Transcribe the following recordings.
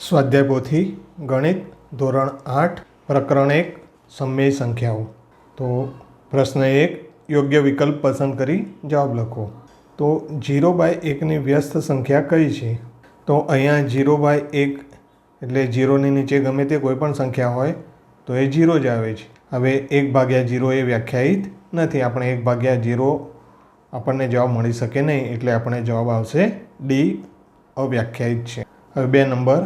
સ્વાધ્યાય પોથી ગણિત ધોરણ 8 પ્રકરણ 1 સમય સંખ્યાઓ. તો પ્રશ્ન 1, યોગ્ય વિકલ્પ પસંદ કરી જવાબ લખો. તો 0/1ની વ્યસ્ત સંખ્યા કઈ છે? તો અહીંયા 0/1 એટલે 0ની નીચે ગમે તે કોઈ પણ સંખ્યા હોય તો એ 0 જ આવે છે. હવે 1/0 એ વ્યાખ્યાયિત નથી, આપણે 1/0 આપણને જવાબ મળી શકે નહીં, એટલે આપણે જવાબ આવશે ડી, અવ્યાખ્યાયિત છે. હવે 2 નંબર,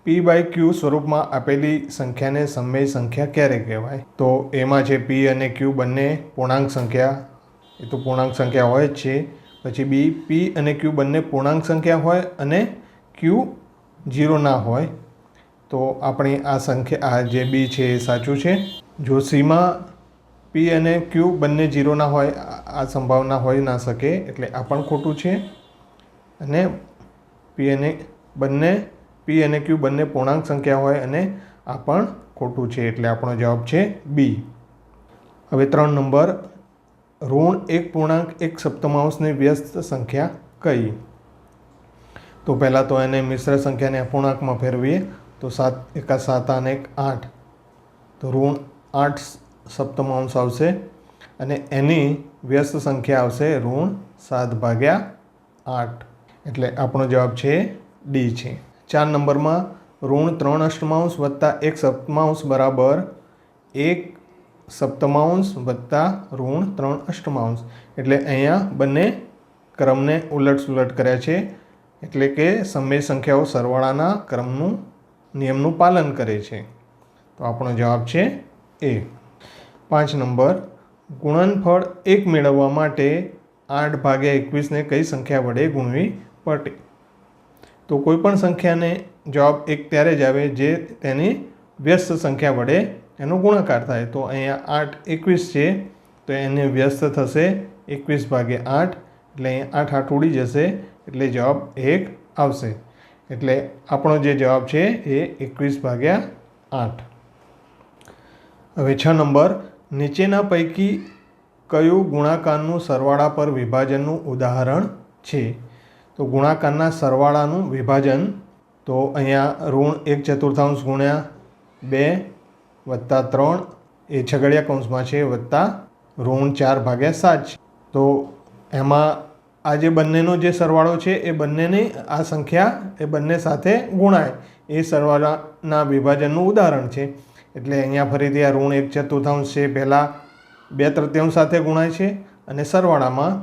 p/q સ્વરૂપમાં આપેલી સંખ્યાને સમય સંખ્યા ક્યારે કહેવાય? તો એમાં છે p અને q બંને પૂર્ણાંક સંખ્યા, એ તો પૂર્ણાંક સંખ્યા હોય જ છે. પછી બી, p અને q બંને પૂર્ણાંક સંખ્યા હોય અને q 0 ના હોય, તો આપણી આ સંખ્યા, આ જે બી છે એ સાચું છે. જો સીમાં p અને q બંને 0 ના હોય, આ સંભાવના હોઈ ના શકે, એટલે આ પણ ખોટું છે. અને p અને q બંને પૂર્ણાંક સંખ્યા હોય અને આ પણ ખોટું છે, એટલે આપણો જવાબ છે બી. હવે 3 નંબર, ઋણ 1 સપ્તમાંશની વ્યસ્ત સંખ્યા કઈ? તો પહેલાં તો એને મિશ્ર સંખ્યાને અપૂર્ણાંકમાં ફેરવીએ તો 7 × 7 અને 1 8, તો ઋણ 8 સપ્તમાંશ આવશે અને એની વ્યસ્ત સંખ્યા આવશે ઋણ 7/8, એટલે આપણો જવાબ છે ડી છે. 4 નંબરમાં, ઋણ 3 અષ્ટમાંશ વત્તા 1 સપ્તમાંશ બરાબર 1 સપ્તમાંશ વત્તા ઋણ 3 અષ્ટમાંશ, એટલે અહીંયા બંને ક્રમને ઉલટ કર્યા છે, એટલે કે સમય સંખ્યાઓ સરવાળાના ક્રમનું નિયમનું પાલન કરે છે, તો આપણો જવાબ છે એ. 5 નંબર, ગુણનફળ 1 મેળવવા માટે 8/21ને કઈ સંખ્યા વડે ગુણવી પડે? તો કોઈ પણ સંખ્યાને જવાબ 1 ત્યારે જ આવે જે તેની વ્યસ્ત સંખ્યા વડે એનો ગુણાકાર થાય. તો અહીંયા 8 21 છે, તો એને વ્યસ્ત થશે 21/8, એટલે અહીંયા 8 8 ઉડી જશે, એટલે જવાબ 1 આવશે. એટલે આપણો જે જવાબ છે એ 21/8. હવે 6 નંબર, નીચેના પૈકી કયું ગુણાકારનું સરવાળા પર વિભાજનનું ઉદાહરણ છે? તો ગુણાકારના સરવાળાનું વિભાજન, તો અહીંયા ઋણ 1/4 ગુણ્યા 2 વત્તા 3 એ છગડિયા કૌંસમાં છે, વત્તા ઋણ 4/7 છે. તો એમાં આ જે બંનેનો જે સરવાળો છે એ બંનેની આ સંખ્યા એ બંને સાથે ગુણાય, એ સરવાળાના વિભાજનનું ઉદાહરણ છે. એટલે અહીંયા ફરીથી આ ઋણ 1/4 છે, પહેલાં 2/3 સાથે ગુણાય છે અને સરવાળામાં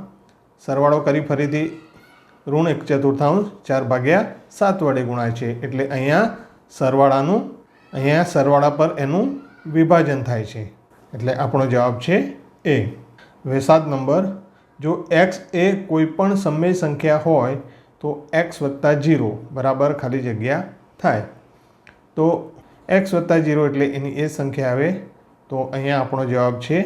સરવાળો કરી ફરીથી ઋણ 1/4 4/7 વડે ગુણાય છે, એટલે અહીંયા સરવાળા પર એનું વિભાજન થાય છે, એટલે આપણો જવાબ છે એ. હવે 7 નંબર, જો x એ કોઈ પણ સમય સંખ્યા હોય તો x + 0 બરાબર ખાલી જગ્યા થાય. તો x + 0 એટલે એની એ સંખ્યા આવે, તો અહીંયા આપણો જવાબ છે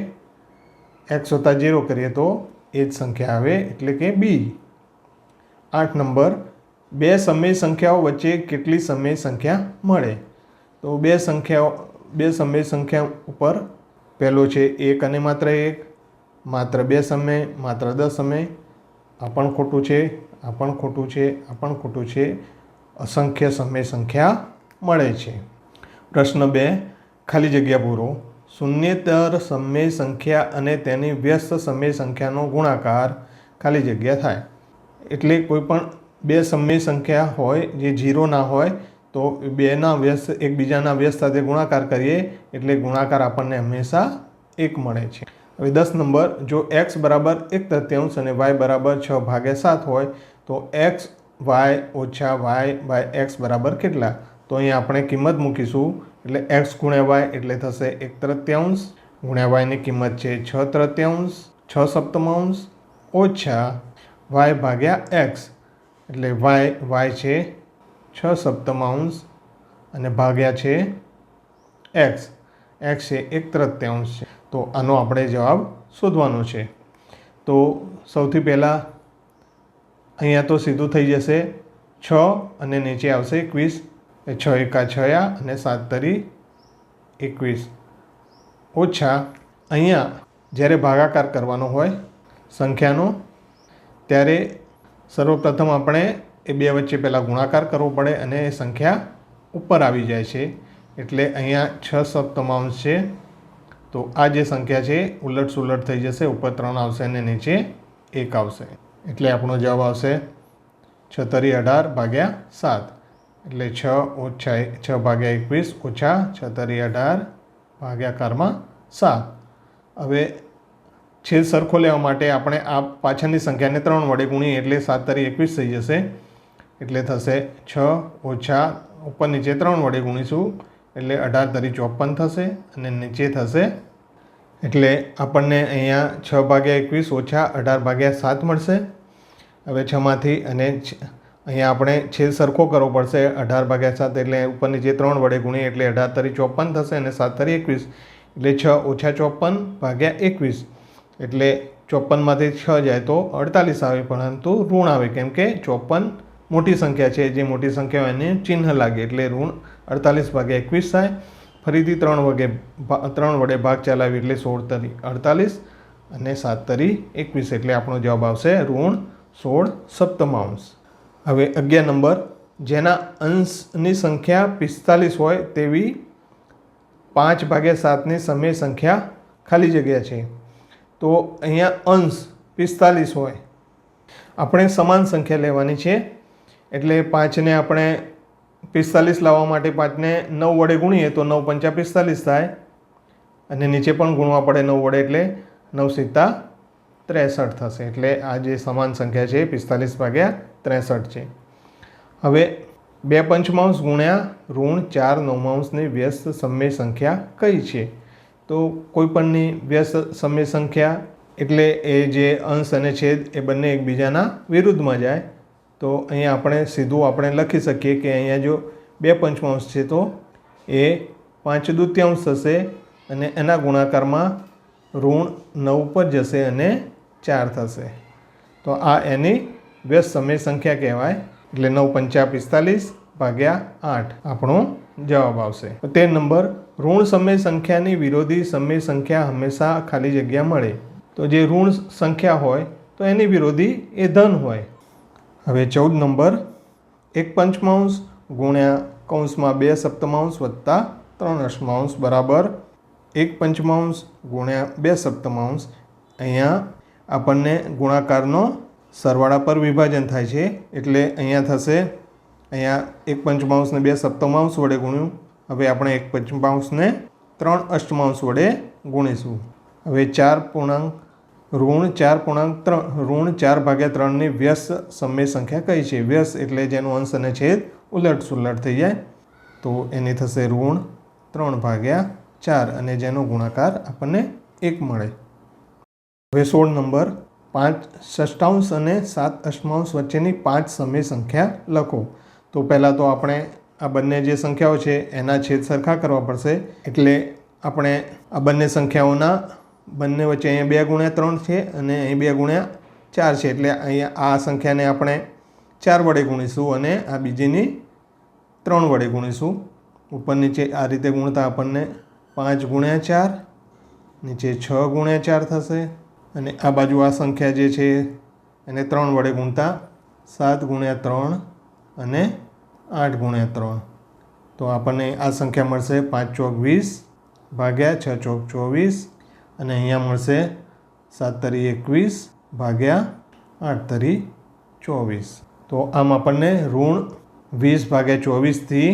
x + 0 કરીએ તો એ જ સંખ્યા આવે, એટલે કે બી. 8 નંબર, બે સમય સંખ્યાઓ વચ્ચે કેટલી સમય સંખ્યા મળે? તો બે સમય સંખ્યા ઉપર પહેલો છે 1 અને માત્ર 1, માત્ર 2 સમય, માત્ર 10 સમય, આ પણ ખોટું છે, આ પણ ખોટું છે, આ પણ ખોટું છે, અસંખ્ય સમય સંખ્યા મળે છે. પ્રશ્ન 2, ખાલી જગ્યા પૂરો. શૂન્યેતર સમય સંખ્યા અને તેની વ્યસ્ત સમય સંખ્યાનો ગુણાકાર ખાલી જગ્યા થાય. એટલે કોઈ પણ બે સમય સંખ્યા હોય જે 0 ના હોય, તો બેના વ્યસ્ત એકબીજાના વ્યસ્ત સાથે ગુણાકાર કરીએ એટલે ગુણાકાર આપણને હંમેશા 1 મળે છે. હવે 10 નંબર, જો x બરાબર 1/3 અને y બરાબર 6/7 હોય તો x y ઓછા y/x બરાબર કેટલા? તો અહીંયા આપણે કિંમત મૂકીશું, એટલે x ગુણ્યા y એટલે થશે 1/3 ગુણ્યા y ની કિંમત છે 6/3 6 સપ્તમાંશ ઓછા y/x, એટલે y છે 6 સપ્તમાંશ અને ભાગ્યા છે x છે 1/3 છે. તો આનો આપણે જવાબ શોધવાનો છે. તો સૌથી પહેલાં અહીંયા તો સીધું થઈ જશે 6 અને નીચે આવશે 21, 6 × 6 અને 7 તરી 21, ઓછા અહીંયા જ્યારે ભાગાકાર કરવાનો હોય સંખ્યાનો, ત્યારે સર્વપ્રથમ આપણે એ બે વચ્ચે પહેલાં ગુણાકાર કરવો પડે અને એ સંખ્યા ઉપર આવી જાય છે, એટલે અહીંયા 6 સપ્તમાંશ છે. તો આ જે સંખ્યા છે ઉલટ સુલટ થઈ જશે, ઉપર 3 આવશે અને નીચે 1 આવશે. એટલે આપણો જવાબ આવશે 6 તરી 18 ભાગ્યા 7. એટલે 6 ભાગ્યા 21 ઓછા 6 તરી 18 ભાગ્યાકારમાં 7. હવે છેદ સરખો લેવા માટે આપણે આ પાછળની સંખ્યાને 3 વડે ગુણીએ એટલે 7 તરી 21 થઈ જશે. એટલે થશે 6 ઓછા ઉપર નીચે 3 વડે ગુણીશું એટલે 18 તરી 54 થશે અને નીચે થશે, એટલે આપણને અહીંયા 6 ભાગ્યા 21 ઓછા 18 ભાગ્યા 7 મળશે. હવે 6માંથી અને અહીંયા આપણે છેદ સરખો કરવો પડશે, 18 ભાગ્યા 7 એટલે ઉપર નીચે 3 વડે ગુણીએ એટલે 18 તરી 54 થશે અને 7 તરી 21 એટલે 6 ઓછા 54 ભાગ્યા 21 એટલે 54માંથી 6 જાય તો 48 આવે, પરંતુ ઋણ આવે કેમ કે 54 મોટી સંખ્યા છે, જે મોટી સંખ્યા એને ચિહ્ન લાગે એટલે ઋણ 48 ભાગ્યા 21 થાય. ફરીથી 3 વડે ભાગ ચલાવી એટલે 16 તરી 48 અને 7 તરી 21 એટલે આપણો જવાબ આવશે ઋણ 16 સપ્તમાંશ. હવે 11 નંબર, જેના અંશની સંખ્યા 45 હોય તેવી 5 ભાગ્યા 7ની સમય સંખ્યા ખાલી જગ્યા છે. તો અહીંયા અંશ 45 હોય, આપણે સમાન સંખ્યા લેવાની છે, એટલે 5ને આપણે 45 લાવવા માટે 5ને 9 વડે ગુણીએ તો 9 પંચા 45 થાય અને નીચે પણ ગુણવા પડે 9 વડે એટલે 9 સિત્તા 63 થશે. એટલે આ જે સમાન સંખ્યા છે 45 ભાગ્યા 63 છે. હવે 2 પંચમાંશ ગુણ્યા ઋણ 4 નવમાંશની વ્યસ્ત સમય સંખ્યા કઈ છે? તો કોઈપણની વ્યસ્ત સમય સંખ્યા એટલે એ જે અંશ અને છેદ એ બંને એકબીજાના વિરુદ્ધમાં જાય. તો અહીંયા આપણે સીધું આપણે લખી શકીએ કે અહીંયા જો 2 પંચમાંશ છે તો એ 5 દૂત્યાંશ થશે અને એના ગુણાકારમાં ઋણ 9 પર જશે અને 4 થશે. તો આ એની વ્યસ્ત સમય સંખ્યા કહેવાય. એટલે 9 પંચા 45 ભાગ્યા 8 આપણો જવાબ આવશે. 13 નંબર, ઋણ સમય સંખ્યાની વિરોધી સમય સંખ્યા હંમેશા ખાલી જગ્યા મળે. તો જે ઋણ સંખ્યા હોય તો એની વિરોધી એ ધન હોય. હવે 14 નંબર, 1 પંચમાંશ ગુણ્યા કૌંસમાં 2 સપ્તમાંશ વત્તા 3 અષ્ટમાંશ બરાબર 1 પંચમાંશ ગુણ્યા 2 સપ્તમાંશ. અહીંયા આપણને ગુણાકારનો સરવાળા પર વિભાજન થાય છે, એટલે અહીંયા થશે, અહીંયા 1 પંચમાંશને 2 સપ્તમાંશ વડે ગુણ્યું. હવે આપણે 1 પંચમાંશને 3 અષ્ટમાંશ વડે ગુણીશું. હવે 4 પૂર્ણાંક ઋણ 4 ભાગ્યા 3ની વ્યસ્ત સમય સંખ્યા કઈ છે? વ્યસ્ત એટલે જેનો અંશ અને છેદ ઉલટ સુલટ થઈ જાય, તો એની થશે ઋણ 3 ભાગ્યા 4 અને જેનો ગુણાકાર આપણને 1 મળે. હવે 16 નંબર, 5 ષષ્ઠાંશ અને 7 અષ્ટમાંશ વચ્ચેની 5 સમય સંખ્યા લખો. તો પહેલાં તો આપણે આ બંને જે સંખ્યાઓ છે એના છેદ સરખા કરવા પડશે. એટલે આપણે આ બંને સંખ્યાઓના બંને વચ્ચે અહીંયા 2 ગુણ્યા 3 છે અને અહીં 2 ગુણ્યા 4 છે, એટલે અહીંયા આ સંખ્યાને આપણે 4 વડે ગુણીશું અને આ બીજીની 3 વડે ગુણીશું. ઉપર નીચે આ રીતે ગુણતા આપણને 5 ગુણ્યા 4 નીચે 6 ગુણ્યા 4 થશે અને આ બાજુ આ સંખ્યા જે છે એને 3 વડે ગુણતા 7 ગુણ્યા 3 અને 8 ગુણ્યા 3. તો આપણને આ સંખ્યા મળશે 5 ચોક 20 ભાગ્યા 6 ચોક 24 અને અહીંયા મળશે 7 તરી 21 ભાગ્યા 8 તરી 24. તો આમ આપણને ઋણ 20 ભાગ્યા 24થી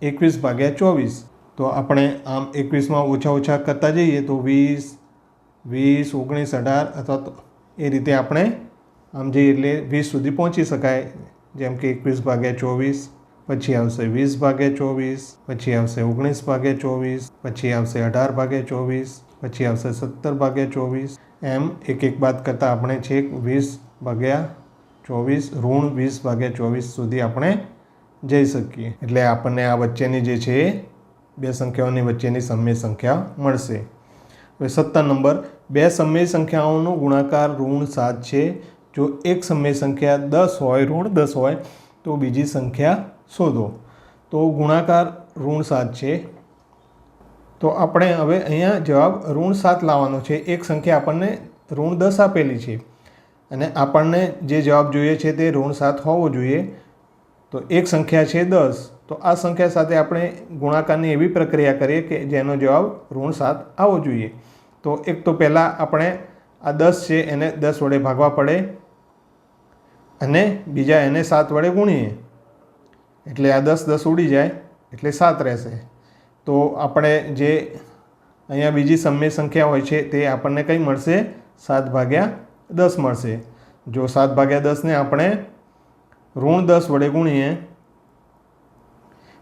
21 ભાગ્યા 24. તો આપણે આમ 21માં ઓછા કરતા જઈએ તો 20, 19, 18 અથવા તો એ રીતે આપણે આમ જઈએ એટલે 20 સુધી પહોંચી શકાય. જેમ કે 21 ભાગ્યા 24, પછી આવશે 20 ભાગ્યા 24, પછી આવશે 19 ભાગ્યા 24, પછી આવશે 18 ભાગ્યા 24, પછી આવશે 17 ભાગ્યા 24. એમ એક બાદ કરતાં આપણે છેક 20 ભાગ્યા 24 ઋણ 20 ભાગ્યા 24 સુધી આપણે જઈ શકીએ. એટલે આપણને આ વચ્ચેની જે છે બે સંખ્યાઓની વચ્ચેની સમય સંખ્યા મળશે. હવે 17 નંબર, બે સમય સંખ્યાઓનો ગુણાકાર ઋણ 7 છે. જો એક સમય સંખ્યા 10 હોય, ઋણ 10 હોય તો બીજી સંખ્યા શોધો. તો ગુણાકાર ઋણ 7 છે. તો આપણે હવે અહીંયા જવાબ ઋણ 7 લાવવાનો છે. એક સંખ્યા આપણને ઋણ 10 આપેલી છે અને આપણને જે જવાબ જોઈએ છે તે ઋણ 7 હોવો જોઈએ. તો એક સંખ્યા છે 10, તો આ સંખ્યા સાથે આપણે ગુણાકારની એવી પ્રક્રિયા કરીએ કે જેનો જવાબ ઋણ 7 આવવો જોઈએ. તો એક તો પહેલાં આપણે આ 10 છે એને 10 વડે ભાગવા પડે અને બીજા એને 7 વડે ગુણીએ એટલે આ 10 10 ઉડી જાય એટલે 7 રહેશે. તો આપણે જે અહીંયા બીજી સમય સંખ્યા હોય છે તે આપણને કઈ મળશે? 7/10 મળશે. જો 7/10ને આપણે ઋણ 10 વડે ગુણીએ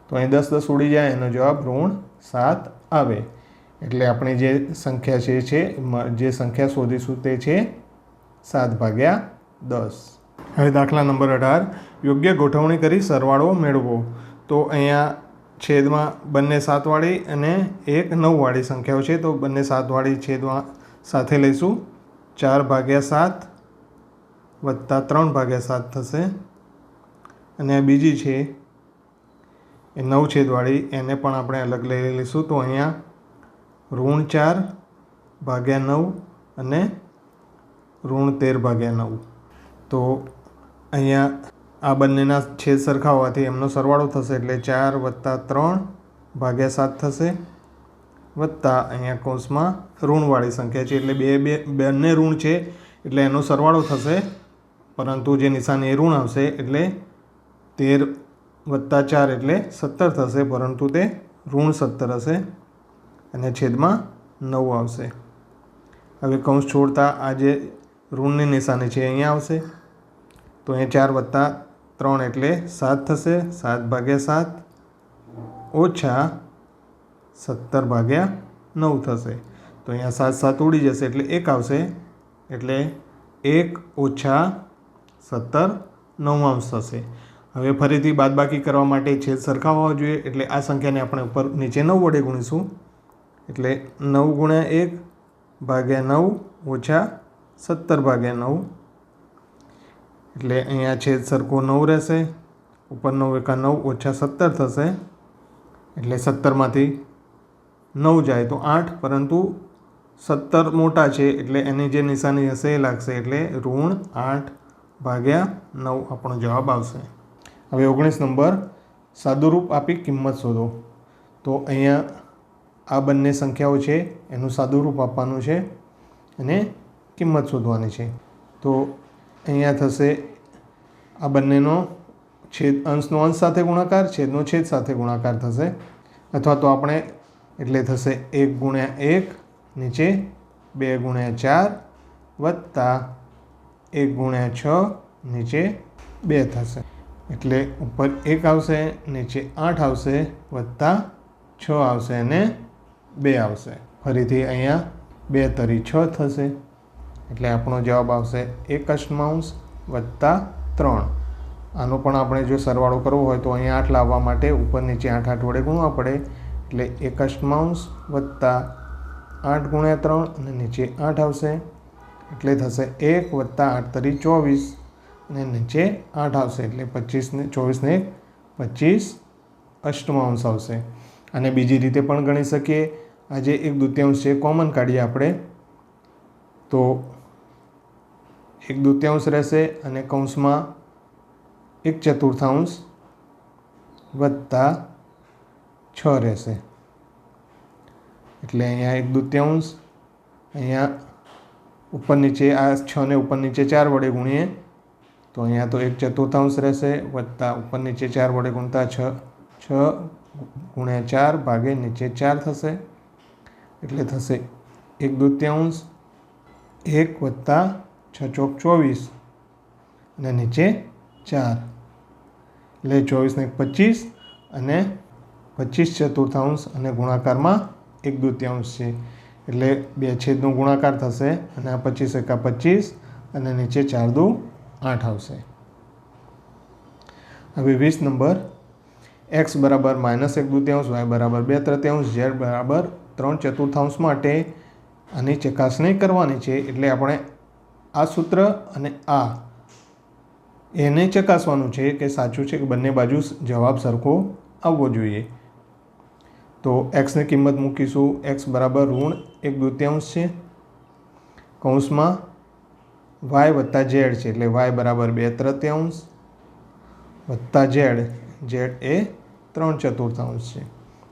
તો અહીં 10 10 ઉડી જાય, એનો જવાબ ઋણ 7 આવે. એટલે આપણે જે સંખ્યા જે સંખ્યા શોધીશું તે છે 7/10. હવે દાખલા નંબર 18, યોગ્ય ગોઠવણી કરી સરવાળો મેળવો. તો અહીંયા છેદમાં બંને 7 વાળી અને એક 9 વાળી સંખ્યાઓ છે, તો બંને 7 વાળી છેદમાં સાથે લઈશું. 4/7 વત્તા 3/7 થશે. અને આ બીજી છે એ 9 છેદવાળી, એને પણ આપણે અલગ લઈ લઈશું. તો અહીંયા ઋણ 4/9 અને ઋણ 13/9. તો અહીંયા આ બંનેના છેદ સરખા હોવાથી એમનો સરવાળો થશે એટલે 4 વત્તા 3/7 થશે, વત્તા અહીંયા કૌંસમાં ઋણવાળી સંખ્યા છે એટલે બંને ઋણ છે એટલે એનો સરવાળો થશે, પરંતુ જે નિશાની એ ઋણ આવશે એટલે 13 વત્તા 4 એટલે 17 થશે, પરંતુ તે ઋણ 17 હશે અને છેદમાં 9 આવશે. હવે કૌંસ છોડતા આ જે ઋણની નિશાની છે અહીંયા આવશે. તો અહીંયા 4 વત્તા 3 એટલે 7 થશે, 7/7 ઓછા 17/9 થશે. તો અહીંયા 7 7 ઉડી જશે એટલે 1 આવશે, એટલે 1 ઓછા 17 9 થશે. હવે ફરીથી બાદબાકી કરવા માટે છેદ સરખા હોવા જોઈએ એટલે આ સંખ્યાને આપણે ઉપર નીચે 9 વડે ગુણીશું. એટલે 9 × 1/9 ઓછા 17/9. એટલે અહીંયા છેદ સરખો 9 રહેશે, ઉપર 9 × 9 ઓછા 17 થશે. એટલે 17માંથી 9 જાય તો 8, પરંતુ 17 મોટા છે એટલે એની જે નિશાની હશે એ લાગશે, એટલે ઋણ 8/9 આપણો જવાબ આવશે. હવે 19 નંબર, સાદુરૂપ આપી કિંમત શોધો. તો અહીંયા આ બંને સંખ્યાઓ છે એનું સાદુરૂપ આપવાનું છે અને કિંમત શોધવાની છે. તો અહીંયા થશે આ બંનેનો છેદ અંશનો અંશ સાથે ગુણાકાર, છેદનો છેદ સાથે ગુણાકાર થશે, અથવા તો આપણે એટલે થશે 1 × 1 નીચે 2 × 4 વત્તા 1 × 6 નીચે 2 થશે. એટલે ઉપર 1 આવશે, નીચે 8 આવશે, વત્તા 6 આવશે અને 2 આવશે. ફરીથી અહીંયા 2 તરી 6 થશે. એટલે આપણો જવાબ આવશે 1/8 વત્તા 3. આનો પણ આપણે જો સરવાળો કરવો હોય તો અહીંયા 8 લાવવા માટે ઉપર નીચે 8 8 વડે ગુણવા પડે. એટલે 1/8 વત્તા 8 × 3 અને નીચે 8 આવશે. એટલે થશે 1 વત્તા 8 તરી 24 અને નીચે 8 આવશે. એટલે 24 ને 25/8 આવશે. અને બીજી રીતે પણ ગણી શકીએ. આ જે 1/2 છે કોમન કાઢીએ આપણે, તો 1/2 રહેશે અને કૌંસમાં 1/4 વત્તા 6 રહેશે. એટલે અહીંયા 1/2, અહીંયા ઉપર નીચે આ 6 ને ઉપર નીચે 4 વડે ગુણીએ તો અહીંયા તો 1/4 રહેશે, વત્તા ઉપર નીચે 4 વડે ગુણતા 6 × 4 ભાગે નીચે 4 થશે. એટલે થશે 1/2, 1 વત્તા 6 × 24 અને નીચે 4. એટલે 24 ને 25 અને 25/4 અને ગુણાકારમાં 1/2 છે. એટલે બે છેદનો ગુણાકાર થશે અને આ 25 × 25 અને નીચે 4 × 2 8 આવશે. હવે 20 નંબર, x બરાબર -1/2, y બરાબર 2/3, z બરાબર 3/4 માટે આની ચકાસણી કરવાની છે. એટલે આપણે આ સૂત્ર અને આ એને ચકાસવાનું છે કે સાચું છે કે બંને બાજુ જવાબ સરખો આવવો જોઈએ. તો xની કિંમત મૂકીશું. x બરાબર -1/2 છે, કૌંસમાં y વત્તા z છે એટલે y બરાબર 2/3 વત્તા ઝેડ, ઝેડ એ 3/4 છે.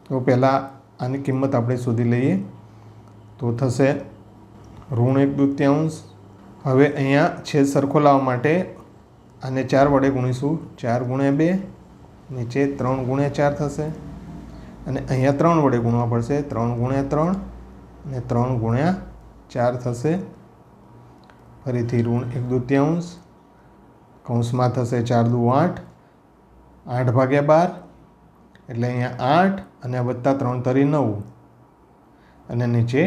તો પહેલાં આની કિંમત આપણે શોધી લઈએ. તો થશે -1/2. હવે અહીંયા છેદ સરખો લાવવા માટે આને 4 વડે ગુણીશું. 4 × 2, નીચે 3 × 4 થશે. અને અહીંયા 3 વડે ગુણવા પડશે. 3 × 3 અને 3 × 4 થશે. ફરીથી -1/2. કૌંસમાં થશે 4 દુ 8, 8/12. એટલે અહીંયા 8 અને વત્તા 3 તરી 9 અને નીચે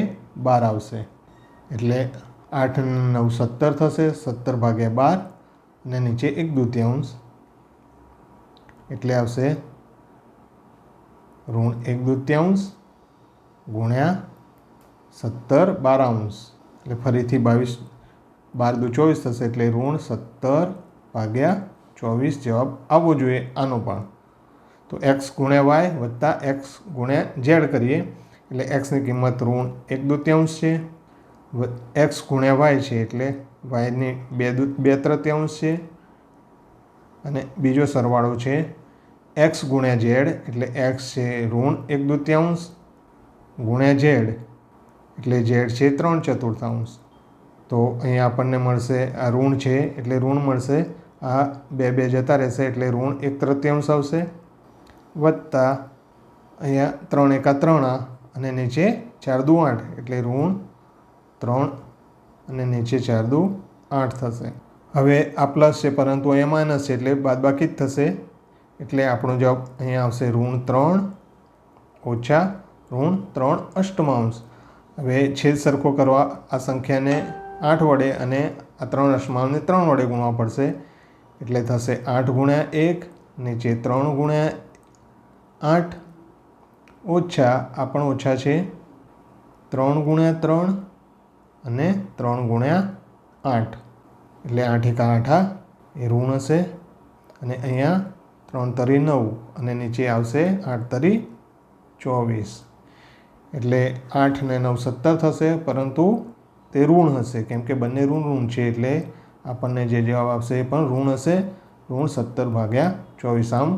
12 આવશે. એટલે 8 અને 9 17 થશે. 17/12 અને નીચે 1/2. એટલે આવશે -1/2 ગુણ્યા 17/12. એટલે ફરીથી 22, 12 દુ 24 થશે. એટલે -17/24 જવાબ આવવો જોઈએ આનો પણ. તો x ગુણ્યા વાય વત્તા x ગુણ્યા ઝેડ કરીએ એટલે xની કિંમત -1/2 છે. x ગુણ્યા વાય છે એટલે વાયની 2/3 છે. અને બીજો સરવાળો છે x ગુણ્યા ઝેડ એટલે x છે -1/2 ગુણ્યા ઝેડ એટલે ઝેડ છે 3/4. તો અહીંયા આપણને મળશે આ ઋણ છે એટલે ઋણ મળશે. આ 2 જતા રહેશે એટલે -1/3 આવશે. વત્તા અહીંયા 3 × 1 3 અને નીચે 4 દુ 8 એટલે -3 અને નીચે 4 દુ 8 થશે. હવે આ પ્લસ છે પરંતુ અહીંયા માઇનસ છે એટલે બાદબાકી જ થશે. એટલે આપણો જવાબ અહીંયા આવશે -3 ઓછા -3/8. હવે છેદ સરખો કરવા આ સંખ્યાને 8 વડે અને આ 3/8ને 3 વડે ગુણવા પડશે. એટલે થશે 8 × 1, નીચે 3 × 8 ઓછા આ પણ ઓછા છે 3 × 3 અને 3 × 8 એટલે 8 × 8 એ ઋણ હશે. અને અહીંયા 3 તરી 9 અને નીચે આવશે 8 તરી 24. એટલે 8 અને 9 17 થશે પરંતુ તે ઋણ હશે કેમ કે બંને ઋણ છે. એટલે આપણને જે જવાબ આવશે એ પણ ઋણ હશે. -17/24. આમ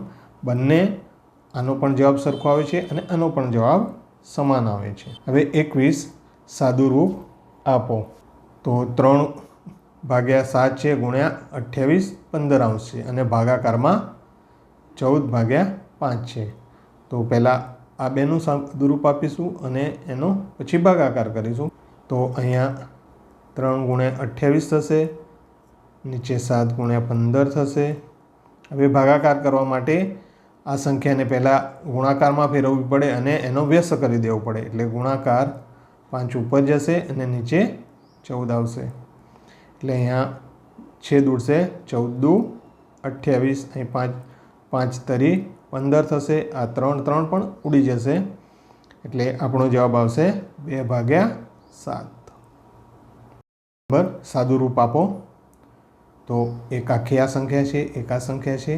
બંને આનો પણ જવાબ સરખો આવે છે અને આનો પણ જવાબ સમાન આવે છે. હવે 21 સાદું રૂપ આપો. તો 3/7 છે ગુણ્યા 28 15 છે અને ભાગાકારમાં 14/5 છે. તો પહેલાં આ બેનું સાદુરૂપ આપીશું અને એનો પછી ભાગાકાર કરીશું. તો અહીંયા 3 × 28 થશે, નીચે 7 × 15 થશે. હવે ભાગાકાર કરવા માટે આ સંખ્યાને પહેલાં ગુણાકારમાં ફેરવવી પડે અને એનો વ્યસ્ત કરી દેવો પડે. એટલે ગુણાકાર 5 ઉપર જશે અને નીચે 14 આવશે. એટલે અહીંયા છેદ ઉડશે 14 દુ 28. અહીં 5 તરી 15 થશે. આ 3 પણ ઉડી જશે. એટલે આપણો જવાબ આવશે 2/7. બરાબર, સાદું રૂપ આપો. તો એક આખી આ સંખ્યા છે, એક આ સંખ્યા છે.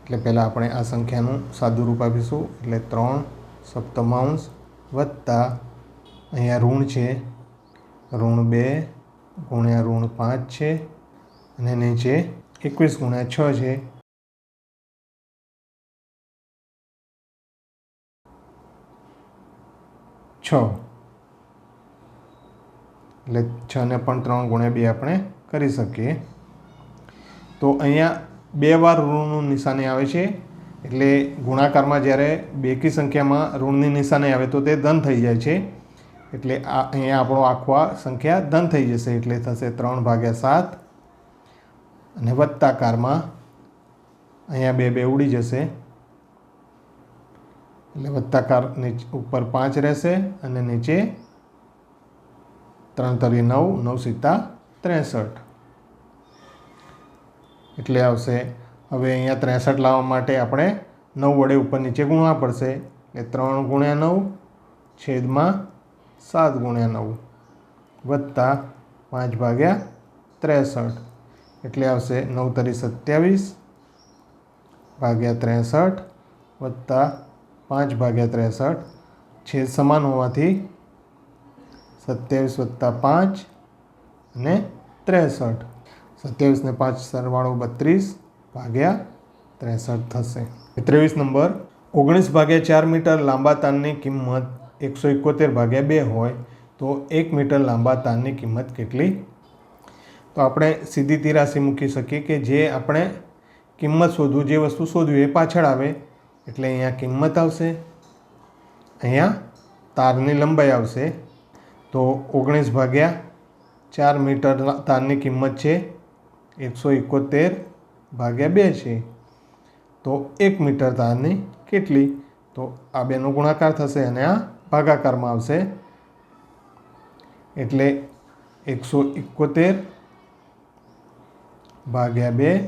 એટલે પહેલાં આપણે આ સંખ્યાનું સાદું રૂપ આપીશું. એટલે 3/7 વત્તા અહીંયા ઋણ છે -2 ગુણ્યા -5 છે અને નીચે 21 × 6 છે. એટલે 6 ને પણ 3 × 2 આપણે કરી શકીએ. તો અહીંયા 2 વાર ઋણનું નિશાની આવે છે. એટલે ગુણાકારમાં જ્યારે બેકી સંખ્યામાં ઋણની નિશાની આવે તો તે ધન થઈ જાય છે. એટલે અહીંયા આપણો આખો આ સંખ્યા ધન થઈ જશે. એટલે થશે 3/7 અને વત્તાકારમાં અહીંયા 2 ઉડી જશે. એટલે વત્તાકાર ઉપર 5 રહેશે અને નીચે 3 તરી 9, 9 × 63. એટલે આવશે. હવે અહીંયા 63 લાવવા માટે આપણે 9 વડે ઉપર નીચે ગુણવા પડશે. એટલે 3 × 9 છેદમાં 7 × 9 વત્તા 5/63. એટલે આવશે 9 તરી 27/63 વત્તા 5/63. છેદ સમાન હોવાથી 27 + 5 અને 63. 27 ને 5 સરવાળો 32/63. 63 થશે. 23 નંબર 19/4 મીટર લાંબા તારની કિંમત 171/2 હોય તો 1 મીટર લાંબા તારની કિંમત કેટલી? તો આપણે સીધી તિરાસી મૂકી શકીએ કે જે આપણે કિંમત શોધવું, જે વસ્તુ શોધવી એ પાછળ આવે. એટલે અહીંયા કિંમત આવશે, અહીંયા તારની લંબાઈ આવશે. તો 19/4 મીટર તારની કિંમત છે 171/2 છે. તો 1 મીટર તારની કેટલી? તો આ બેનો ગુણાકાર થશે અને આ ભાગાકારમાં આવશે. એટલે 171/2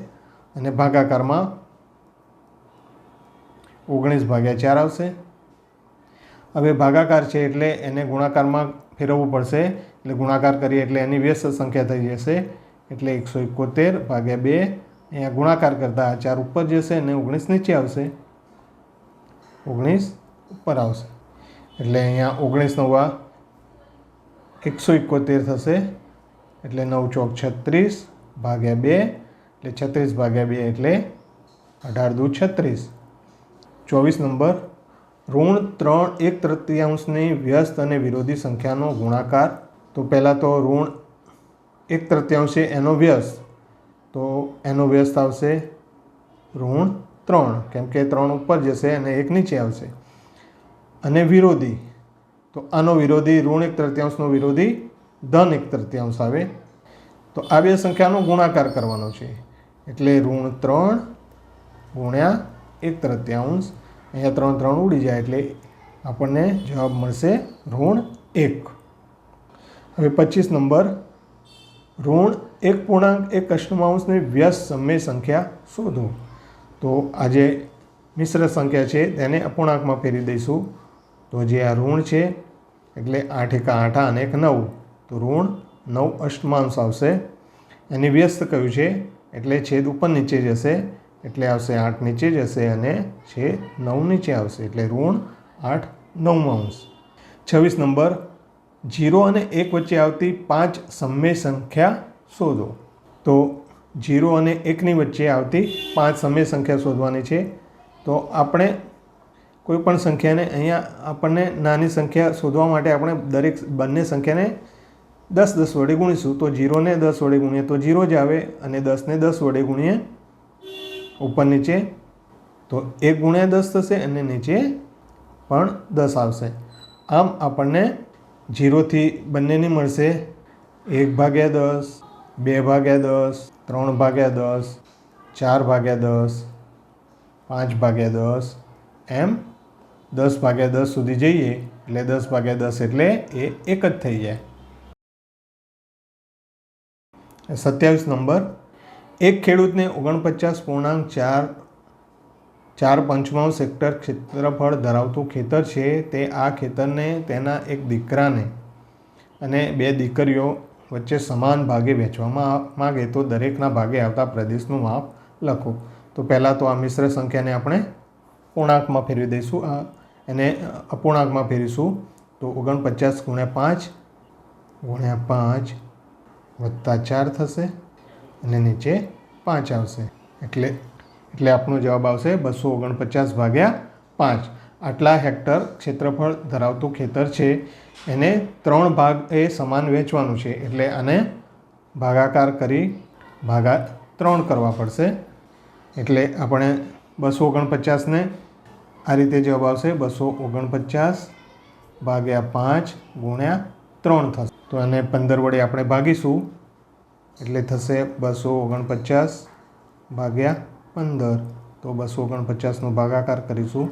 અને ભાગાકારમાં 19/4 આવશે. હવે ભાગાકાર છે એટલે એને ગુણાકારમાં ફેરવવું પડશે. એટલે ગુણાકાર કરીએ એટલે એની વ્યસ્ત સંખ્યા થઈ જશે. એટલે 171/2 અહીંયા ગુણાકાર કરતાં 4 ઉપર જશે અને 19 નીચે આવશે. 19 ઉપર આવશે. એટલે અહીંયા 19 9 171 થશે. એટલે 9 ચોક 36/2 એટલે 36/2 એટલે 18 દુ 36. 24 નંબર ઋણ 3/1/3 વ્યસ્ત અને વિરોધી સંખ્યાનો ગુણાકાર. તો પહેલાં તો ઋણ 1/3 છે એનો વ્યસ્ત, તો એનો વ્યસ્ત આવશે ઋણ 3, કેમ કે 3 ઉપર જશે અને 1 નીચે આવશે. અને વિરોધી, તો આનો વિરોધી ઋણ 1/3 નો વિરોધી ધન 1/3 આવે. તો આ બે સંખ્યાનો ગુણાકાર કરવાનો છે. એટલે ઋણ 3 ગુણ્યા 1/3. અહીંયા 3 3 ઉડી જાય એટલે આપણને જવાબ મળશે ઋણ 1. હવે 25 નંબર ઋણ 1.1 વ્યસ્ત સમય સંખ્યા શોધો. તો આ જે મિશ્ર સંખ્યા છે તેને અપૂર્ણાંકમાં ફેરવી દઈશું. તો જે આ ઋણ છે એટલે 8 × 8 અને 1 9, તો ઋણ 9/8 આવશે. એની વ્યસ્ત કયું છે એટલે છેદ ઉપર નીચે જશે. એટલે આવશે 8 નીચે જશે અને છેદ 9 નીચે આવશે. એટલે ઋણ 8/9. 26 નંબર 0 અને 1 વચ્ચે આવતી 5 સમય સંખ્યા શોધો. તો 0 અને 1ની વચ્ચે આવતી 5 સમય સંખ્યા શોધવાની છે. તો આપણે કોઈ પણ સંખ્યાને અહીંયા આપણને નાની સંખ્યા શોધવા માટે આપણે બંને સંખ્યાને 10 10 વડે ગુણીશું. તો 0 ને 10 વડે ગુણીએ તો 0 જ આવે અને 10 ને 10 વડે ગુણીએ ઉપર નીચે તો 1 × 10 થશે અને નીચે પણ 10 આવશે. આમ આપણને 0 થી બંનેની મળશે 1/10, 2/10, 3/10, 4/10, 5/10 એમ 10/10 સુધી જઈએ એટલે 10/10 એટલે એ 1 જ થઈ જાય. 27 નંબર એક ખેડૂતને 49.4 હેક્ટર ક્ષેત્રફળ ધરાવતું ખેતર છે. તે આ ખેતરને તેના એક દીકરાને અને 2 દીકરીઓ વચ્ચે સમાન ભાગે વહેંચવામાં માગે તો દરેકના ભાગે આવતા પ્રદેશનું માપ લખો. તો પહેલાં તો આ મિશ્ર સંખ્યાને આપણે પૂર્ણાંકમાં ફેરવી દઈશું. એને અપૂર્ણાંકમાં ફેરવીશું. તો 49 × 5 વત્તા 4 થશે અને નીચે 5 આવશે. એટલે આપણો જવાબ આવશે 249/5. આટલા હેક્ટર ક્ષેત્રફળ ધરાવતું ખેતર છે. એને 3 ભાગ એ સમાન વહેંચવાનું છે. એટલે આને ભાગાકાર કરી ભાગા 3 કરવા પડશે. એટલે આપણે 249ને આ રીતે જવાબ આવશે 249/5 ગુણ્યા 3 થશે. તો એને 15 વડે આપણે ભાગીશું એટલે થશે 249/15. તો 249નો ભાગાકાર કરીશું.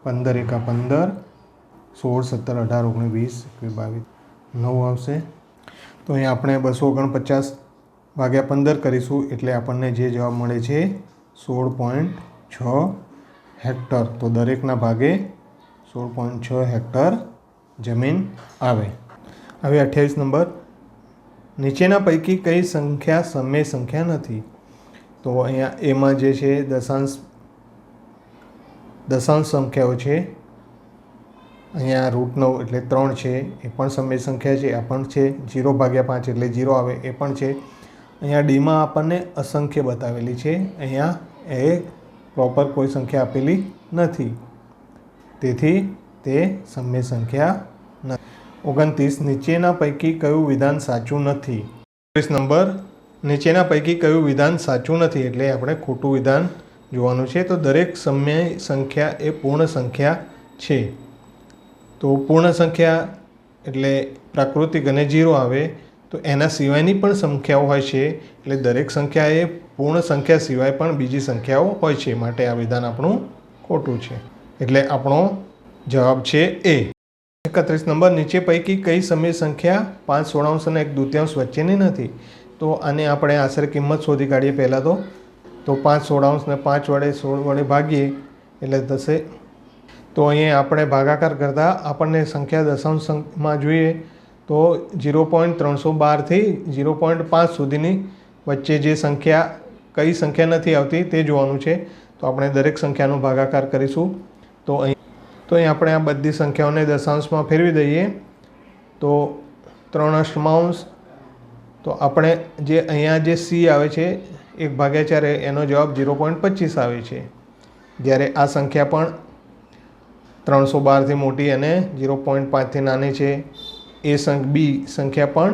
15 × 15, 16 17 18 19 20 22 9 આવશે. તો અહીંયા આપણે 249/15 કરીશું એટલે આપણને જે જવાબ મળે છે 16.6 હેક્ટર. તો દરેકના ભાગે 16.6 હેક્ટર જમીન આવે. હવે 28 નંબર નીચેના પૈકી કઈ સંખ્યા સમય સંખ્યા નથી? તો અહીંયા એમાં જે છે દશાંશ સંખ્યાઓ છે. અહીંયા √9 એટલે 3 છે, એ પણ સમય સંખ્યા છે, આ પણ છે. 0/5 એટલે 0 આવે, એ પણ છે. અહીંયા ડીમાં આપણને અસંખ્ય બતાવેલી છે. અહીંયા એ પ્રોપર કોઈ સંખ્યા આપેલી નથી, તેથી તે સમય સંખ્યા નથી. 29. નીચેના પૈકી કયું વિધાન સાચું નથી? 30 નંબર, નીચેના પૈકી કયું વિધાન સાચું નથી એટલે આપણે ખોટું વિધાન જોવાનું છે. તો દરેક સમય સંખ્યા એ પૂર્ણ સંખ્યા છે. તો પૂર્ણ સંખ્યા એટલે પ્રાકૃતિક અને 0 આવે, તો એના સિવાયની પણ સંખ્યાઓ હોય છે, એટલે દરેક સંખ્યા એ પૂર્ણ સંખ્યા સિવાય પણ બીજી સંખ્યાઓ હોય છે, માટે આ વિધાન આપણું ખોટું છે. એટલે આપણો જવાબ છે એ. 31 નંબર, નીચે પૈકી કઈ સમય સંખ્યા 5/16 અને 1/2 વચ્ચેની નથી? તો આને આપણે આશરે કિંમત શોધી કાઢીએ. પહેલાં તો 5/16 ને 5 વડે 16 વડે ભાગીએ એટલે થશે. તો અહીંયા આપણે ભાગાકાર કરતાં આપણને સંખ્યા દશાંશમાં જોઈએ તો 0.312 થી 0.5 સુધીની વચ્ચે જે સંખ્યા કઈ સંખ્યા નથી આવતી તે જોવાનું છે. તો આપણે દરેક સંખ્યાનો ભાગાકાર કરીશું. તો અહીં આપણે આ બધી સંખ્યાઓને દશાંશમાં ફેરવી દઈએ તો 3/8. તો આપણે જે અહીંયા જે સી આવે છે 1/4 એનો જવાબ 0.25 આવે છે. જ્યારે આ સંખ્યા પણ 312થી મોટી અને 0.5થી નાની છે. બી સંખ્યા પણ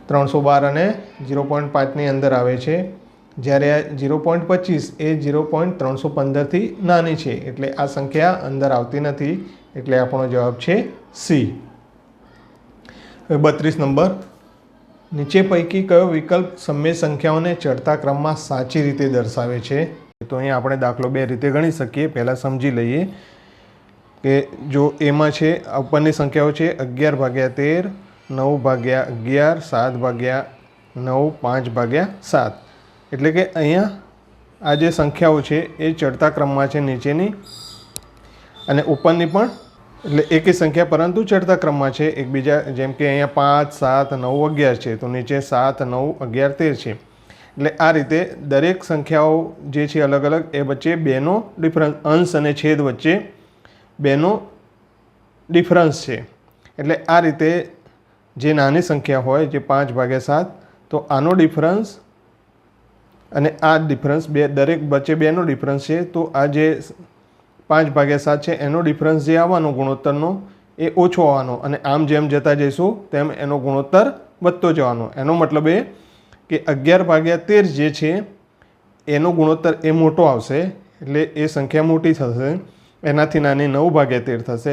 312 અને 0.5ની અંદર આવે છે. જ્યારે આ 0.25 એ 0.315થી નાની છે, એટલે આ સંખ્યા અંદર આવતી નથી, એટલે આપણો જવાબ છે સી. હવે 32 નંબર, નીચે પૈકી કયો વિકલ્પ સમય સંખ્યાઓને ચડતા ક્રમમાં સાચી રીતે દર્શાવે છે? તો અહીંયા આપણે દાખલો બે રીતે ગણી શકીએ. પહેલાં સમજી લઈએ કે જો એમાં છે ઉપરની સંખ્યાઓ છે 11/13, 9/11, 7/9, 5/7. એટલે કે અહીંયા આ જે સંખ્યાઓ છે એ ચડતા ક્રમમાં છે નીચેની, અને ઉપરની પણ એટલે એકી સંખ્યા પરંતુ ચડતા ક્રમમાં છે એકબીજા. જેમ કે અહીંયા 5, 7, 9, 11 છે, તો નીચે 7, 9, 11, 13 છે. એટલે આ રીતે દરેક સંખ્યાઓ જે છે અલગ અલગ એ વચ્ચે બેનો ડિફરન્સ, અંશ અને છેદ વચ્ચે બેનો ડિફરન્સ છે. એટલે આ રીતે જે નાની સંખ્યા હોય જે 5/7, તો આનો ડિફરન્સ અને આ ડિફરન્સ દરેક વચ્ચે બેનો ડિફરન્સ છે. તો આ જે 5/7 છે એનો ડિફરન્સ જે આવવાનો ગુણોત્તરનો એ ઓછો આવવાનો, અને આમ જેમ જતા જઈશું તેમ એનો ગુણોત્તર વધતો જવાનો. એનો મતલબ એ કે 11/13 જે છે એનો ગુણોત્તર એ મોટો આવશે, એટલે એ સંખ્યા મોટી થશે. એનાથી નાની 9/13 થશે,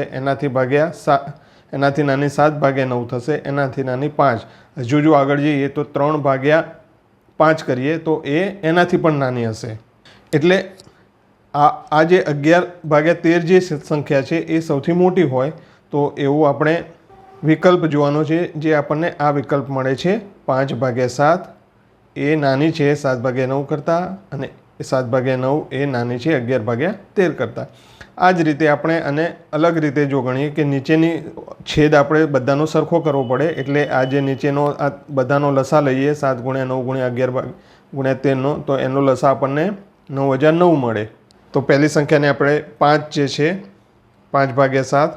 એનાથી નાની 7/9 થશે, એનાથી નાની 5. હજુ જો આગળ જઈએ તો 3/5 કરીએ તો એ એનાથી પણ નાની હશે. એટલે આ જે 11/13 જે સંખ્યા છે એ સૌથી મોટી હોય, તો એવું આપણે વિકલ્પ જોવાનો છે, જે આપણને આ વિકલ્પ મળે છે 5/7. એ નાની છે 7/9 કરતાં, અને 7/9 એ નાની છે 11/13 કરતાં. આ જ રીતે આપણે આને અલગ રીતે જો ગણીએ કે નીચેની છેદ આપણે બધાનો સરખો કરવો પડે, એટલે આ જે નીચેનો આ બધાનો લસા લઈએ 7 × 9 × 11 × 13નો, તો એનો લસા આપણને 9009 મળે. તો પહેલી સંખ્યાને આપણે 5 જે છે 5/7,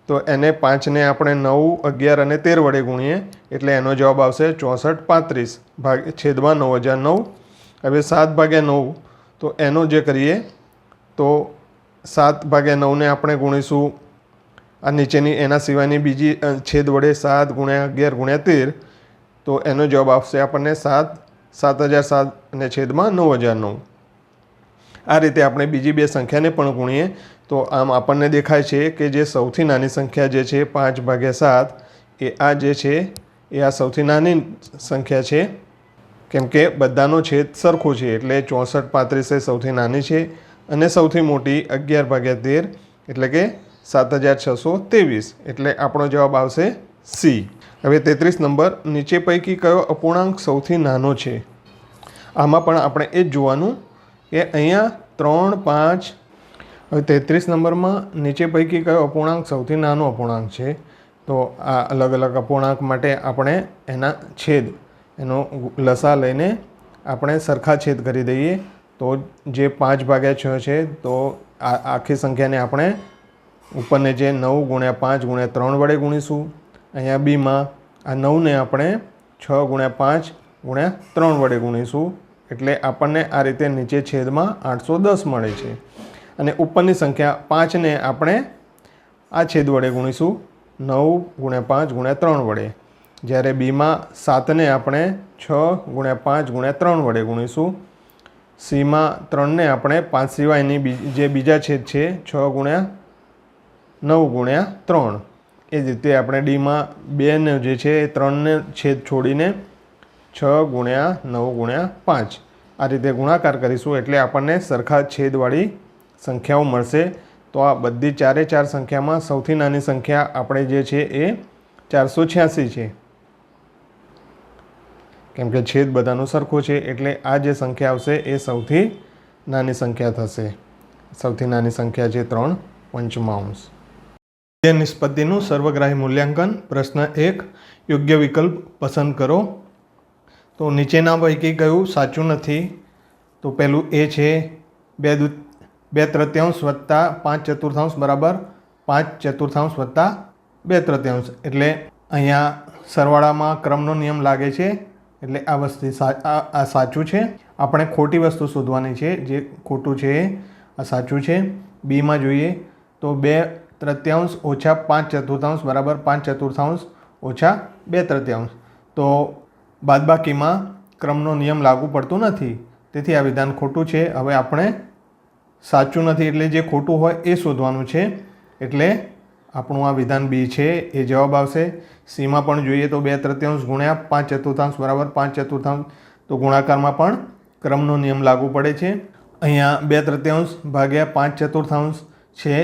તો એને 5ને આપણે 9, 11 અને 13 વડે ગુણીએ એટલે એનો જવાબ આવશે 6435 છેદમાં 9009. હવે 7/9, તો એનો જે કરીએ તો 7/9ને આપણે ગુણીશું આ નીચેની એના સિવાયની બીજી છેદ વડે 7 × 11 × 13, તો એનો જવાબ આવશે આપણને 7007 અને છેદમાં 9009. આ રીતે આપણે બીજી બે સંખ્યાને પણ ગુણીએ તો આમ આપણને દેખાય છે કે જે સૌથી નાની સંખ્યા જે છે 5/7 એ આ જે છે એ આ સૌથી નાની સંખ્યા છે, કેમ કે બધાનો છેદ સરખો છે. એટલે 6435 એ સૌથી નાની છે, અને સૌથી મોટી 11/13 એટલે કે 7623. એટલે આપણો જવાબ આવશે સી. હવે 33 નંબર, નીચે પૈકી કયો અપૂર્ણાંક સૌથી નાનો છે? આમાં પણ આપણે એ જ જોવાનું કે અહીંયા 3, 5. હવે 33 નંબરમાં નીચે પૈકી કયો અપૂર્ણાંક સૌથી નાનો અપૂર્ણાંક છે? તો આ અલગ અલગ અપૂર્ણાંક માટે આપણે એના છેદ એનો લસા લઈને આપણે સરખા છેદ કરી દઈએ. તો જે 5/6 છે, તો આ આખી સંખ્યાને આપણે ઉપરને જે 9 × 5 × 3 વડે ગુણીશું. અહીંયા બીમાં આ 9ને આપણે 6 × 5 × 3 વડે ગુણીશું, એટલે આપણને આ રીતે નીચે છેદમાં 810 મળે છે. અને ઉપરની સંખ્યા 5ને આપણે આ છેદ વડે ગુણીશું 9 × 5 × 3 વડે. જ્યારે બીમાં 7ને આપણે 6 × 5 × 3 વડે ગુણીશું. સીમાં 3ને આપણે 5 સિવાયની જે બીજા છેદ છે 6 × 9 × 3. એ જ રીતે આપણે ડીમાં 2ને જે છે એ 3ને છેદ છોડીને 6 × 9 × 5 આ રીતે ગુણાકાર કરીશું એટલે આપણને સરખા છેદવાળી સંખ્યાઓ મળશે. તો આ બધી 4 સંખ્યામાં સૌથી નાની સંખ્યા આપણે જે છે એ 486 છે, કેમ કે છેદ બધાનો સરખો છે એટલે આ જે સંખ્યા આવશે એ સૌથી નાની સંખ્યા થશે. સૌથી નાની સંખ્યા છે 3/5. નિષ્પત્તિનું સર્વગ્રાહી મૂલ્યાંકન. પ્રશ્ન 1, યોગ્ય વિકલ્પ પસંદ કરો. તો નીચેના પૈકી કયું સાચું નથી? તો પહેલું એ છે 2/3 વત્તા 5/4 બરાબર 5/4 વત્તા 2/3. એટલે અહીંયા સરવાળામાં ક્રમનો નિયમ લાગે છે એટલે આ વસ્તુ આ સાચું છે. આપણે ખોટી વસ્તુ શોધવાની છે, જે ખોટું છે આ સાચું છે. બીમાં જોઈએ તો 2/3 ઓછા 5/4 બરાબર 5/4 ઓછા 2/3. તો બાદબાકીમાં ક્રમનો નિયમ લાગુ પડતો નથી, તેથી આ વિધાન ખોટું છે. હવે આપણે સાચું નથી એટલે જે ખોટું હોય એ શોધવાનું છે, એટલે આપણું આ વિધાન બી છે એ જવાબ આવશે. સીમાં પણ જોઈએ તો 2/3 ગુણ્યા 5/4 બરાબર 5/4. તો ગુણાકારમાં પણ ક્રમનો નિયમ લાગુ પડે છે. અહીંયા 2/3 ભાગ્યા 5/4 છે,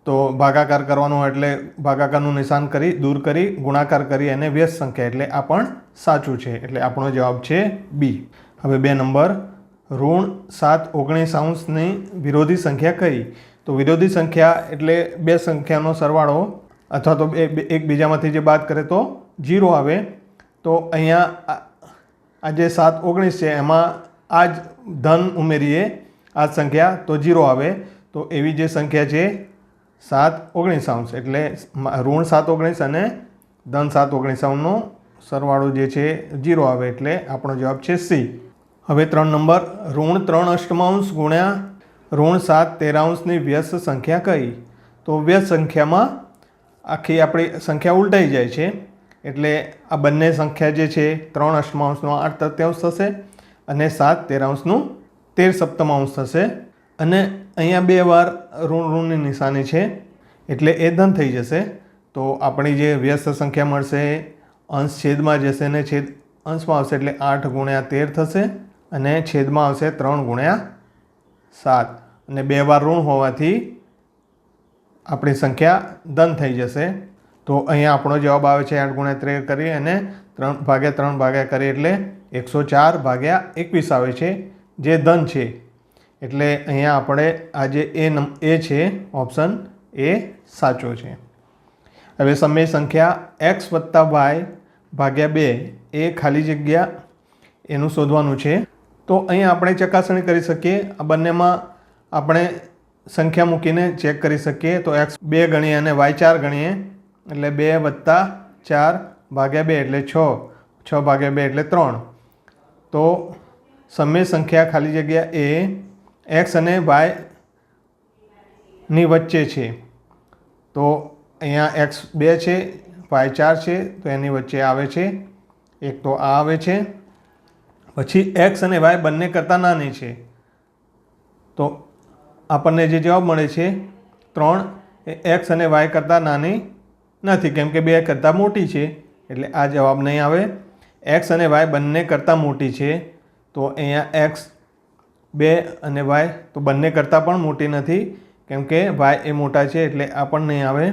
તો ભાગાકાર કરવાનો એટલે ભાગાકારનું નિશાન દૂર કરી ગુણાકાર કરી અને વ્યસ્ત સંખ્યા એટલે આ પણ સાચું છે, એટલે આપણો જવાબ છે બી. હવે 2 નંબર, -7/19 વિરોધી સંખ્યા કઈ? તો વિરોધી સંખ્યા એટલે બે સંખ્યાનો સરવાળો અથવા તો એકબીજામાંથી જે બાદ કરે તો 0 આવે. તો અહીંયા આ જે 7/19 છે એમાં આ જ ધન ઉમેરીએ આ સંખ્યા તો 0 આવે. તો એવી જે સંખ્યા છે 7/19 એટલે -7/19 અને ધન 7/19નો સરવાળો જે છે 0 આવે, એટલે આપણો જવાબ છે સી. હવે 3 નંબર, -3/8 ગુણ્યા -7/13 વ્યસ્ત સંખ્યા કઈ? તો વ્યસ્ત સંખ્યામાં આખી આપણી સંખ્યા ઉલટાઈ જાય છે, એટલે આ બંને સંખ્યા જે છે 3/8 8/13 થશે અને 7/13 13/7 થશે. અને અહીંયા 2 વાર ઋણની નિશાની છે એટલે એ ધન થઈ જશે. તો આપણી જે વ્યસ્ત સંખ્યા મળશે અંશ છેદમાં જશે ને છેદ અંશમાં આવશે એટલે 8 × 13 થશે અને છેદમાં આવશે 3 × 7 અને 2 વાર ઋણ હોવાથી આપણી સંખ્યા ધન થઈ જશે. તો અહીંયા આપણો જવાબ આવે છે 8 × 13 કરી અને 3/3 ભાગ્યા કરી એટલે 104/21 આવે છે, જે ધન છે. એટલે અહીંયા આપણે આ જે એ છે ઓપ્શન એ સાચો છે. હવે સમય સંખ્યા x + y ભાગ્યા 2 એ ખાલી જગ્યા એનું શોધવાનું છે. તો અહીંયા આપણે ચકાસણી કરી શકીએ, આ બંનેમાં આપણે સંખ્યા મૂકીને ચેક કરી શકીએ. તો x 2 ગણીએ અને y 4 ગણીએ એટલે 2 + 4 ભાગ્યા 2 એટલે 6, 6 ભાગ્યા 2 એટલે 3. તો સમય સંખ્યા ખાલી જગ્યા એ x અને y ની વચ્ચે છે. તો અહીંયા x 2 છે, y 4 છે, તો એની વચ્ચે આવે છે એક, તો આ આવે છે. પછી x અને y બંને કરતાં નાની છે, તો આપણને જે જવાબ મળે છે 3 એ x અને y કરતાં નાની નથી, કેમ કે 2 કરતાં મોટી છે, એટલે આ જવાબ નહીં આવે. x અને y બંને કરતાં મોટી છે, તો અહીંયા x 2 અને y તો બંને કરતાં પણ મોટી નથી, કેમ કે y એ મોટા છે, એટલે આ પણ નહીં આવે.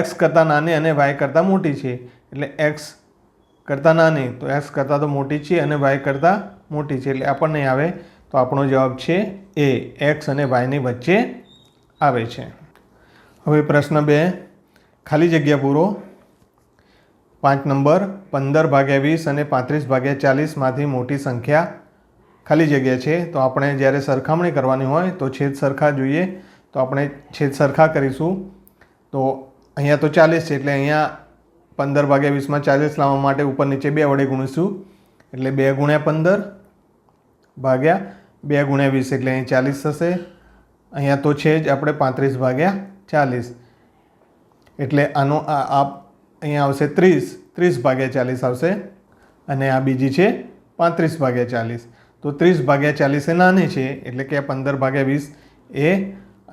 x કરતાં નાની અને y કરતાં મોટી છે, એટલે x કરતાં નાની તો x કરતાં તો મોટી છે અને y કરતાં મોટી છે, એટલે આ પણ નહીં આવે. તો આપણો જવાબ છે એ, x અને yની વચ્ચે આવે છે. હવે પ્રશ્ન 2, ખાલી જગ્યા પૂરો. 5 નંબર, 15/20 અને 35/40 માંથી મોટી સંખ્યા ખાલી જગ્યા છે. તો આપણે જ્યારે સરખામણી કરવાની હોય તો છેદ સરખા જોઈએ, તો આપણે છેદ સરખા કરીશું. તો અહીંયા તો 40 છે, એટલે અહીંયા 15/20 40 લાવવા માટે ઉપર નીચે 2 વડે ગુણીશું, એટલે 2 × 15 ભાગ્યા 2 ગુણ્યા 20 એટલે અહીં 40 થશે. અહીંયા તો છે જ આપણે 35 ભાગ્યા 40 એટલે આનો અહીંયા આવશે 30 ભાગ્યા 40 આવશે અને આ બીજી છે 35 ભાગ્યા 40. તો 30 ભાગ્યા 40 એ નાની છે એટલે કે 15 ભાગ્યા 20 એ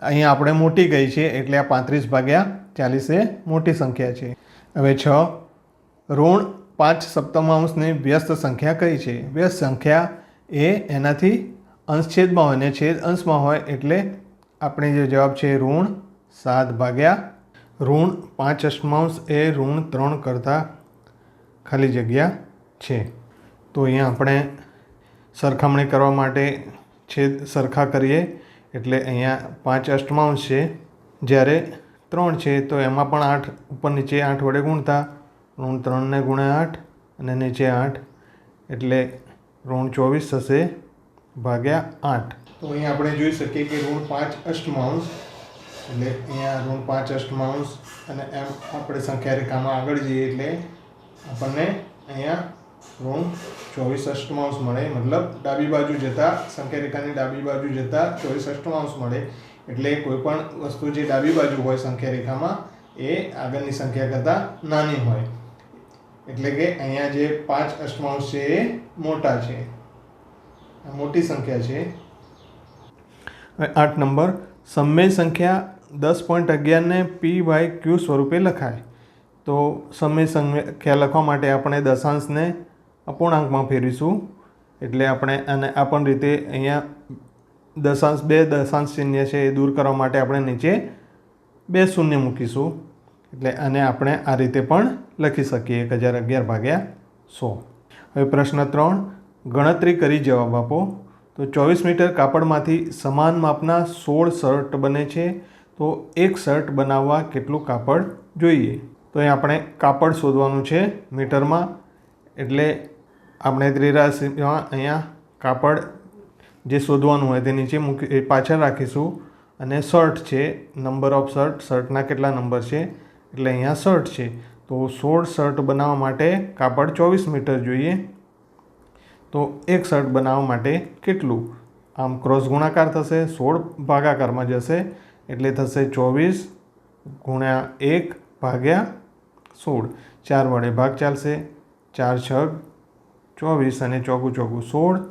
અહીંયા આપણે મોટી ગઈ છે એટલે આ 35 ભાગ્યા 40 એ મોટી સંખ્યા છે. હવે 6 ઋણ 5 સપ્તમાંશની વ્યસ્ત સંખ્યા કઈ છે? વ્યસ્ત સંખ્યા એ એનાથી અંશછેદમાં હોય અને છેદ અંશમાં હોય એટલે આપણે જે જવાબ છે ઋણ 7 ભાગ્યા ઋણ 5 અષ્ટમાંશ એ ઋણ 3 કરતાં ખાલી જગ્યા છે. તો અહીંયા આપણે સરખામણી કરવા માટે છેદ સરખા કરીએ એટલે અહીંયા 5 અષ્ટમાંશ છે જ્યારે 3 છે તો એમાં પણ 8 ઉપર નીચે 8 વડે ગુણતા ઋણ 3 ને ગુણ્યા 8 અને નીચે 8 એટલે ઋણ 24 થશે ભાગ્યા 8. તો અહીંયા આપણે જોઈ શકીએ કે ઋણ 5 અષ્ટમાંશ એટલે અહીંયા ઋણ 5 અષ્ટમાંશ અને એમ આપણે સંખ્યા રેખામાં આગળ જઈએ એટલે આપણને અહીંયા ઋણ 24 અષ્ટમાંશ મળે. મતલબ ડાબી બાજુ જતાં સંખ્યા રેખાની ડાબી બાજુ જતાં 24 અષ્ટમાંશ મળે. એટલે કોઈ પણ વસ્તુ જે ડાબી બાજુ હોય સંખ્યા રેખામાં એ આગળની સંખ્યા કરતાં નાની હોય. એટલે કે અહીંયા જે 5 અષ્ટમાંશ છે એ મોટા છે, મોટી સંખ્યા છે. 8 નંબર સમમેય સંખ્યા 10.11 ને p/q સ્વરૂપે લખાય. તો સમમેય સંખ્યા લખવા માટે આપણે દશાંશને અપૂર્ણાંકમાં ફેરવીશું એટલે આપણે અને આ પણ રીતે અહીંયા દશાંશ 2 દશાંશ ચિહ્ન છે એ દૂર કરવા માટે આપણે નીચે 2 શૂન્ય મૂકીશું એટલે આને આપણે આ રીતે પણ લખી શકીએ 1011 ભાગ્યા 100. હવે પ્રશ્ન 3 ગણતરી કરી જવાબ આપો. તો 24 મીટર કાપડમાંથી સમાન માપના 16 શર્ટ બને છે તો એક શર્ટ બનાવવા કેટલું કાપડ જોઈએ? તો અહીં આપણે કાપડ શોધવાનું છે મીટરમાં એટલે આપણે ત્રિરાશીમાં અહીંયા કાપડ જે શોધવાનું હોય તે નીચે પાછળ રાખીશું અને શર્ટ છે નંબર ઓફ શર્ટના કેટલા નંબર છે એટલે અહીંયા શર્ટ છે તો 16 શર્ટ બનાવવા માટે કાપડ 24 મીટર જોઈએ. તો એક શર્ટ બનાવવા માટે કેટલું? આમ ક્રોસ ગુણાકાર થશે 16 ભાગાકારમાં જશે એટલે થશે 24 ગુણ્યા 1 ભાગ્યા 16. 4 વડે ભાગ ચાલશે 4 6 24 અને ચોગું 16.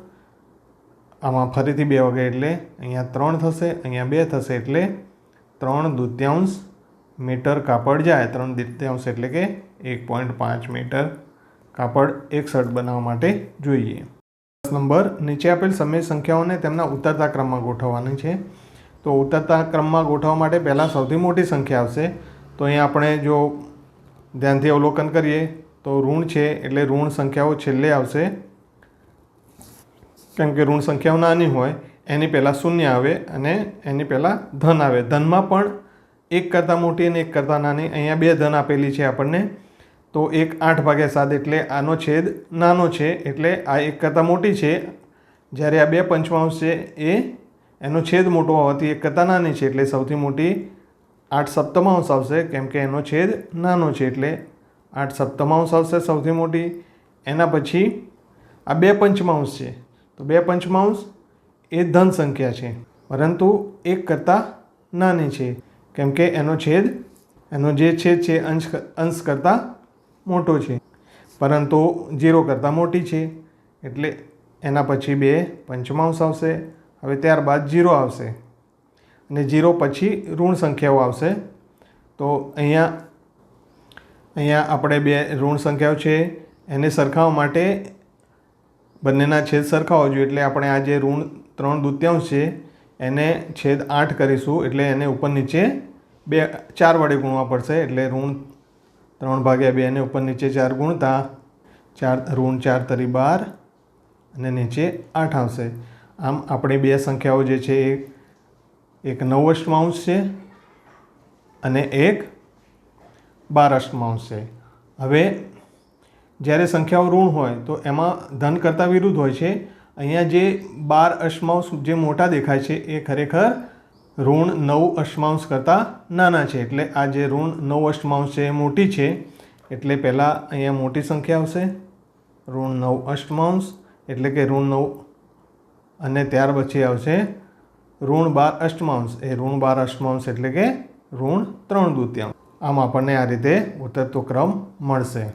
આમાં ફરીથી 2 વગર એટલે અહીંયા 3 થશે અહીંયા 2 થશે એટલે 3/2 મીટર કાપડ જાય. 3/2 એટલે કે 1.5 મીટર કાપડ એક શર્ટ બનાવવા માટે જોઈએ. 10 નંબર નીચે આપેલ સમય સંખ્યાઓને તેમના ઉતરતા ક્રમમાં ગોઠવવાની છે. તો ઉતરતા ક્રમમાં ગોઠવવા માટે પહેલાં સૌથી મોટી સંખ્યા આવશે. તો અહીંયા આપણે જો ધ્યાનથી અવલોકન કરીએ તો ઋણ છે એટલે ઋણ સંખ્યાઓ છેલ્લે આવશે કેમ કે ઋણ સંખ્યાઓ નાની હોય એની પહેલાં શૂન્ય આવે અને એની પહેલાં ધન આવે. ધનમાં પણ એક કરતાં મોટી અને એક કરતાં નાની. અહીંયા 2 ધન આપેલી છે આપણને તો 1 8/7 એટલે આનો છેદ નાનો છે એટલે આ 1 કરતાં મોટી છે જ્યારે આ 2 પંચમાંશ છે એ એનો છેદ મોટો હોવાથી 1 કરતાં નાની છે એટલે સૌથી મોટી 8 સપ્તમાંશ આવશે કેમ કે એનો છેદ નાનો છે એટલે 8 સપ્તમાંશ આવશે સૌથી મોટી. એના પછી આ 2 પંચમાંશ છે તો 2 પંચમાંશ એ ધન સંખ્યા છે પરંતુ 1 કરતાં નાની છે કેમ કે એનો જે છેદ છે અંશ કરતાં મોટો છે પરંતુ 0 કરતાં મોટી છે એટલે એના પછી 2 પંચમાંશ આવશે. હવે ત્યારબાદ 0 આવશે અને 0 પછી ઋણ સંખ્યાઓ આવશે. તો અહીંયા આપણે 2 ઋણ સંખ્યાઓ છે એને સરખાવવા માટે બંનેના છેદ સરખાવવા જોઈએ એટલે આપણે આ જે ઋણ 3/2 છે એને છેદ 8 કરીશું એટલે એને ઉપર નીચે 4 વડે ગુણવા પડશે એટલે ઋણ 3/2 ને ઉપર નીચે 4 ગુણતા ઋણ 4 તરી 12 અને નીચે 8 આવશે. આમ આપણે 2 સંખ્યાઓ જે છે એક 9 અષ્ટમાંશ છે અને એક 12 અષ્ટમાંશ છે. હવે જ્યારે સંખ્યાઓ ઋણ હોય તો એમાં ધન કરતાં વિરુદ્ધ હોય છે. અહીંયા જે 12 અષ્ટમાંશ જે મોટા દેખાય છે એ ખરેખર ઋણ 9 અષ્ટમાંશ કરતાં નાના છે એટલે આ જે ઋણ 9 અષ્ટમાંશ છે એ મોટી છે એટલે પહેલાં અહીંયા મોટી સંખ્યા આવશે ઋણ 9 અષ્ટમાંશ એટલે કે ઋણ 9 અને ત્યાર પછી આવશે ઋણ 12 અષ્ટમાંશ. એ ઋણ 12 અષ્ટમાંશ એટલે કે ઋણ 3 દૂતીયાંશ. આમ આપણને આ રીતે ઉતરતો ક્રમ મળશે.